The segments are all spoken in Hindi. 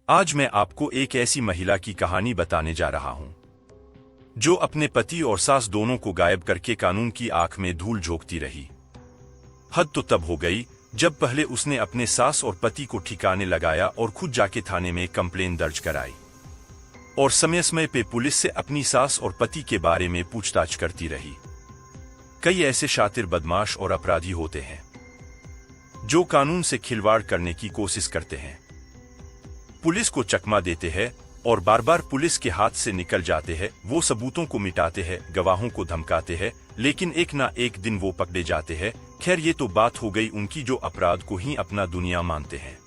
आज मैं आपको एक ऐसी महिला की कहानी बताने जा रहा हूं जो अपने पति और सास दोनों को गायब करके कानून की आंख में धूल झोंकती रही। हद तो तब हो गई जब पहले उसने अपने सास और पति को ठिकाने लगाया और खुद जाके थाने में कंप्लेन दर्ज कराई और समय समय पे पुलिस से अपनी सास और पति के बारे में पूछताछ करती रही। कई ऐसे शातिर बदमाश और अपराधी होते हैं जो कानून से खिलवाड़ करने की कोशिश करते हैं, पुलिस को चकमा देते हैं और बार बार पुलिस के हाथ से निकल जाते हैं। वो सबूतों को मिटाते हैं, गवाहों को धमकाते हैं, लेकिन एक ना एक दिन वो पकड़े जाते हैं। खैर, ये तो बात हो गई उनकी जो अपराध को ही अपना दुनिया मानते हैं।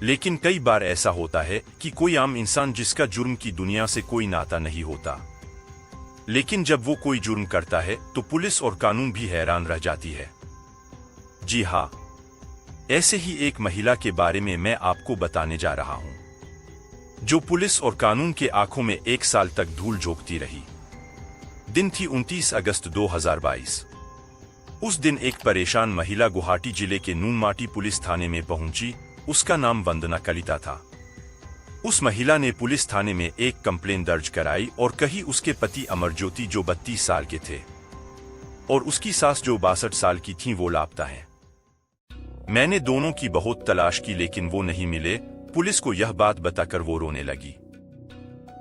लेकिन कई बार ऐसा होता है कि कोई आम इंसान जिसका जुर्म की दुनिया से कोई नाता नहीं होता, लेकिन जब वो कोई जुर्म करता है तो पुलिस और कानून भी हैरान रह जाती है। जी हाँ, ऐसे ही एक महिला के बारे में मैं आपको बताने जा रहा हूं जो पुलिस और कानून के आंखों में 1 साल तक धूल झोंकती रही। दिन थी 29 अगस्त 2022। उस दिन एक परेशान महिला गुवाहाटी जिले के नूनमाटी पुलिस थाने में पहुंची। उसका नाम वंदना कलिता था। उस महिला ने पुलिस थाने में एक कंप्लेन दर्ज कराई और कही उसके पति अमरज्योति जो 32 साल के थे और उसकी सास जो 62 साल की थी वो लापता है। मैंने दोनों की बहुत तलाश की लेकिन वो नहीं मिले। पुलिस को यह बात बताकर वो रोने लगी।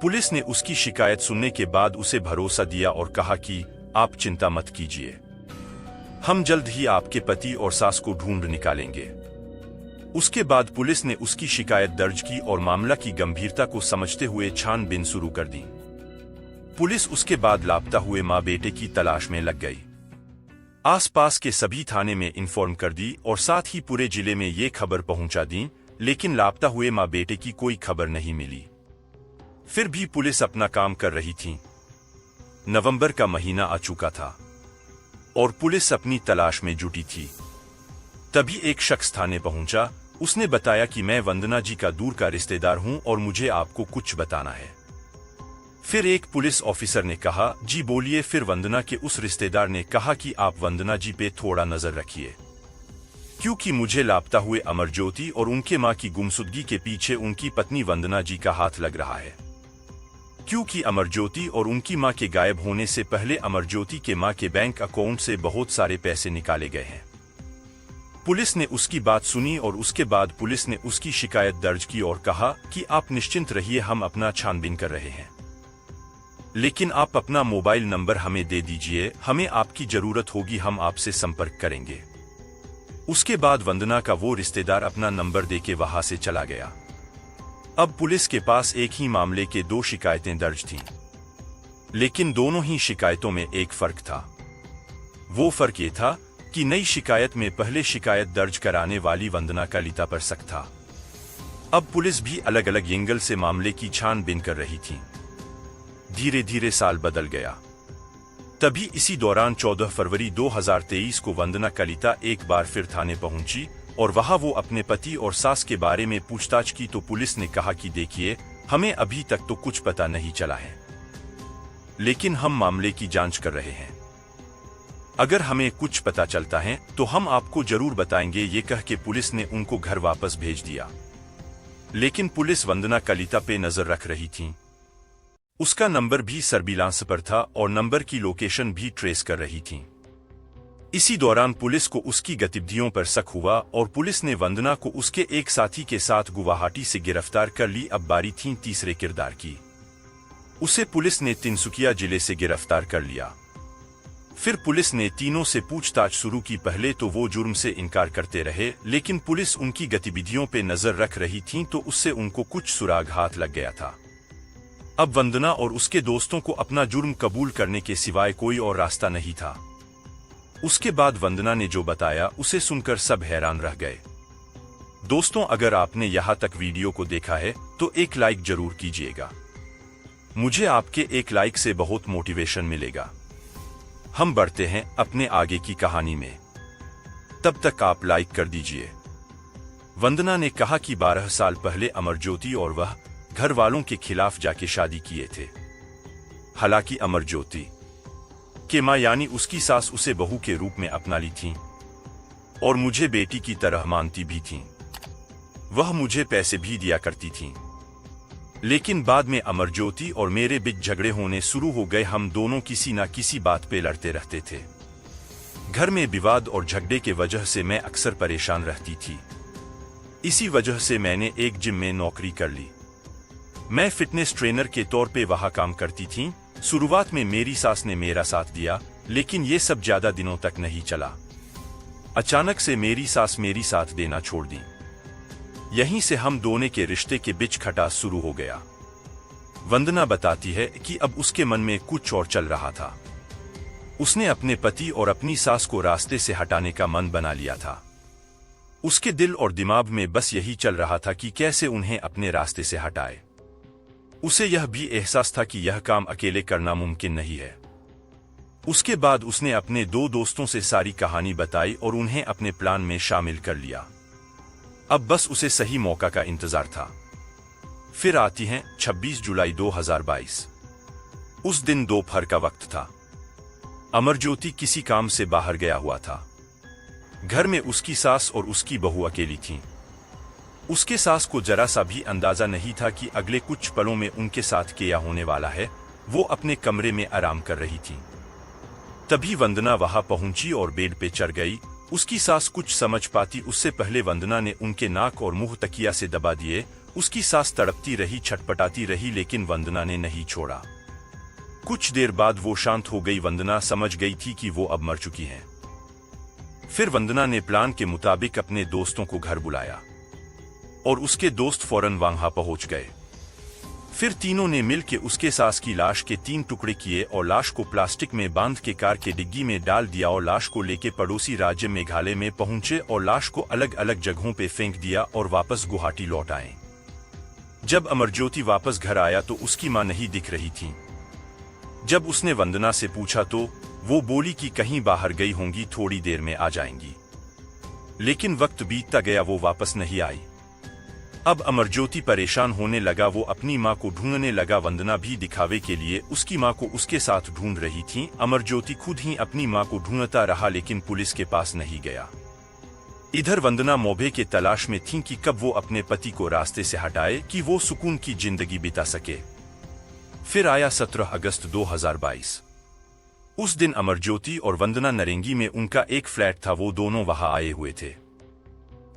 पुलिस ने उसकी शिकायत सुनने के बाद उसे भरोसा दिया और कहा कि आप चिंता मत कीजिए, हम जल्द ही आपके पति और सास को ढूंढ निकालेंगे। उसके बाद पुलिस ने उसकी शिकायत दर्ज की और मामला की गंभीरता को समझते हुए छानबीन शुरू कर दी। पुलिस उसके बाद लापता हुए मां बेटे की तलाश में लग गई। आसपास के सभी थाने में इन्फॉर्म कर दी और साथ ही पूरे जिले में ये खबर पहुंचा दी, लेकिन लापता हुए मां बेटे की कोई खबर नहीं मिली। फिर भी पुलिस अपना काम कर रही थी। नवंबर का महीना आ चुका था और पुलिस अपनी तलाश में जुटी थी। तभी एक शख्स थाने पहुंचा। उसने बताया कि मैं वंदना जी का दूर का रिश्तेदार हूं और मुझे आपको कुछ बताना है। फिर एक पुलिस ऑफिसर ने कहा, जी बोलिए। फिर वंदना के उस रिश्तेदार ने कहा कि आप वंदना जी पे थोड़ा नजर रखिए, क्योंकि मुझे लापता हुए अमरज्योति और उनके मां की गुमशुदगी के पीछे उनकी पत्नी वंदना जी का हाथ लग रहा है। क्योंकि अमरज्योति और उनकी मां के गायब होने से पहले अमरज्योति के मां के बैंक अकाउंट से बहुत सारे पैसे निकाले गए हैं। पुलिस ने उसकी बात सुनी और उसके बाद पुलिस ने उसकी शिकायत दर्ज की और कहा कि आप निश्चिंत रहिए, हम अपना छानबीन कर रहे हैं, लेकिन आप अपना मोबाइल नंबर हमें दे दीजिए, हमें आपकी जरूरत होगी, हम आपसे संपर्क करेंगे। उसके बाद वंदना का वो रिश्तेदार अपना नंबर देके वहां से चला गया। अब पुलिस के पास एक ही मामले के 2 शिकायतें दर्ज थीं, लेकिन दोनों ही शिकायतों में एक फर्क था। वो फर्क ये था कि नई शिकायत में पहले शिकायत दर्ज कराने वाली वंदना कलिता पर शक था। अब पुलिस भी अलग अलग एंगल से मामले की छानबीन कर रही थी। धीरे धीरे साल बदल गया। तभी इसी दौरान 14 फरवरी 2023 को वंदना कलिता एक बार फिर थाने पहुंची और वहां वो अपने पति और सास के बारे में पूछताछ की तो पुलिस ने कहा कि देखिए, हमें अभी तक तो कुछ पता नहीं चला है, लेकिन हम मामले की जांच कर रहे हैं। अगर हमें कुछ पता चलता है तो हम आपको जरूर बताएंगे। ये कह के पुलिस ने उनको घर वापस भेज दिया। लेकिन पुलिस वंदना कलिता पे नजर रख रही थी। उसका नंबर भी सर्विलांस पर था और नंबर की लोकेशन भी ट्रेस कर रही थी। इसी दौरान पुलिस को उसकी गतिविधियों पर शक हुआ और पुलिस ने वंदना को उसके एक साथी के साथ गुवाहाटी से गिरफ्तार कर ली। अब बारी थी तीसरे किरदार की। उसे पुलिस ने तिनसुकिया जिले से गिरफ्तार कर लिया। फिर पुलिस ने तीनों से पूछताछ शुरू की। पहले तो वो जुर्म से इनकार करते रहे, लेकिन पुलिस उनकी गतिविधियों पे नजर रख रही थी तो उससे उनको कुछ सुराग हाथ लग गया था। अब वंदना और उसके दोस्तों को अपना जुर्म कबूल करने के सिवाय कोई और रास्ता नहीं था। उसके बाद वंदना ने जो बताया उसे सुनकर सब हैरान रह गए। दोस्तों, अगर आपने यहां तक वीडियो को देखा है तो एक लाइक जरूर कीजिएगा। मुझे आपके एक लाइक से बहुत मोटिवेशन मिलेगा। हम बढ़ते हैं अपने आगे की कहानी में। तब तक आप लाइक कर दीजिए। वंदना ने कहा कि 12 साल पहले अमरज्योति और वह घर वालों के खिलाफ जाके शादी किए थे। हालांकि अमरज्योति के मां यानी उसकी सास उसे बहू के रूप में अपना ली थी और मुझे बेटी की तरह मानती भी थी। वह मुझे पैसे भी दिया करती थीं। लेकिन बाद में अमरज्योति और मेरे बीच झगड़े होने शुरू हो गए। हम दोनों किसी न किसी बात पे लड़ते रहते थे। घर में विवाद और झगड़े के वजह से मैं अक्सर परेशान रहती थी। इसी वजह से मैंने एक जिम में नौकरी कर ली। मैं फिटनेस ट्रेनर के तौर पे वहां काम करती थी। शुरुआत में मेरी सास ने मेरा साथ दिया, लेकिन ये सब ज्यादा दिनों तक नहीं चला। अचानक से मेरी सास मेरी साथ देना छोड़ दी। यहीं से हम दोनों के रिश्ते के बीच खटास शुरू हो गया। वंदना बताती है कि अब उसके मन में कुछ और चल रहा था। उसने अपने पति और अपनी सास को रास्ते से हटाने का मन बना लिया था। उसके दिल और दिमाग में बस यही चल रहा था कि कैसे उन्हें अपने रास्ते से हटाए। उसे यह भी एहसास था कि यह काम अकेले करना मुमकिन नहीं है। उसके बाद उसने अपने 2 दोस्तों से सारी कहानी बताई और उन्हें अपने प्लान में शामिल कर लिया। अब बस उसे सही मौका का इंतजार था। फिर आती है 26 जुलाई 2022। उस दिन दोपहर का वक्त था। अमरज्योति किसी काम से बाहर गया हुआ था। घर में उसकी सास और उसकी बहू अकेली थीं। उसके सास को जरा सा भी अंदाजा नहीं था कि अगले कुछ पलों में उनके साथ क्या होने वाला है। वो अपने कमरे में आराम कर रही थी। तभी वंदना वहां पहुंची और बेड पे चढ़ गई। उसकी सास कुछ समझ पाती उससे पहले वंदना ने उनके नाक और मुंह तकिया से दबा दिए। उसकी सास तड़पती रही, छटपटाती रही, लेकिन वंदना ने नहीं छोड़ा। कुछ देर बाद वो शांत हो गई। वंदना समझ गई थी कि वो अब मर चुकी हैं। फिर वंदना ने प्लान के मुताबिक अपने दोस्तों को घर बुलाया और उसके दोस्त फौरन वहां पहुंच गए। फिर तीनों ने मिलकर उसके सास की लाश के 3 टुकड़े किए और लाश को प्लास्टिक में बांध के कार के डिग्गी में डाल दिया और लाश को लेके पड़ोसी राज्य मेघालय में पहुंचे और लाश को अलग अलग जगहों पे फेंक दिया और वापस गुवाहाटी लौट आए। जब अमरज्योति वापस घर आया तो उसकी मां नहीं दिख रही थी। जब उसने वंदना से पूछा तो वो बोली कि कहीं बाहर गई होंगी, थोड़ी देर में आ जाएंगी। लेकिन वक्त बीतता गया, वो वापस नहीं आई। अब अमरज्योति परेशान होने लगा। वो अपनी मां को ढूंढने लगा। वंदना भी दिखावे के लिए उसकी मां को उसके साथ ढूंढ रही थी। अमरज्योति खुद ही अपनी मां को ढूंढता रहा, लेकिन पुलिस के पास नहीं गया। इधर वंदना मौके की तलाश में थी कि कब वो अपने पति को रास्ते से हटाए कि वो सुकून की जिंदगी बिता सके। फिर आया 17 अगस्त 2022। उस दिन अमरज्योति और वंदना नरेंगी में उनका एक फ्लैट था। वो दोनों वहां आए हुए थे।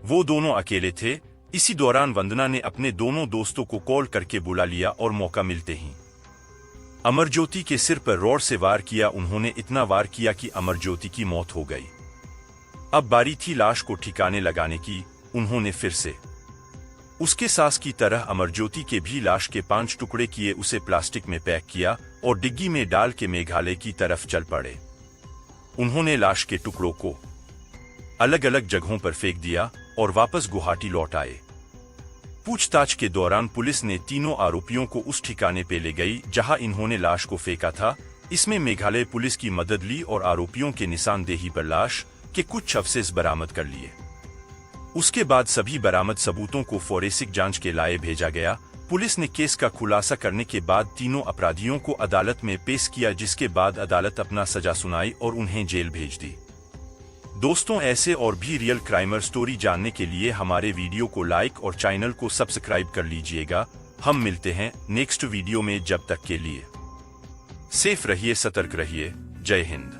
वो दोनों अकेले थे। इसी दौरान वंदना ने अपने दोनों दोस्तों को कॉल करके बुला लिया और मौका मिलते ही अमरज्योति के सिर पर रॉड से वार किया। उन्होंने इतना वार किया कि अमरज्योति की मौत हो गई। अब बारी थी लाश को ठिकाने लगाने की। उन्होंने फिर से उसके सास की तरह अमरज्योति के भी लाश के 5 टुकड़े किए, उसे प्लास्टिक में पैक किया और डिग्गी में डाल के मेघालय की तरफ चल पड़े। उन्होंने लाश के टुकड़ों को अलग अलग जगहों पर फेंक दिया और वापस गुवाहाटी लौट आए। पूछताछ के दौरान पुलिस ने तीनों आरोपियों को उस ठिकाने पे ले गई जहां इन्होंने लाश को फेंका था। इसमें मेघालय पुलिस की मदद ली और आरोपियों के निशानदेही पर लाश के कुछ अवशेष बरामद कर लिए। उसके बाद सभी बरामद सबूतों को फोरेंसिक जांच के लिए भेजा गया। पुलिस ने केस का खुलासा करने के बाद तीनों अपराधियों को अदालत में पेश किया, जिसके बाद अदालत अपना सजा सुनाई और उन्हें जेल भेज दी। दोस्तों, ऐसे और भी रियल क्राइमर स्टोरी जानने के लिए हमारे वीडियो को लाइक और चैनल को सब्सक्राइब कर लीजिएगा। हम मिलते हैं नेक्स्ट वीडियो में। जब तक के लिए सेफ रहिए, सतर्क रहिए। जय हिंद।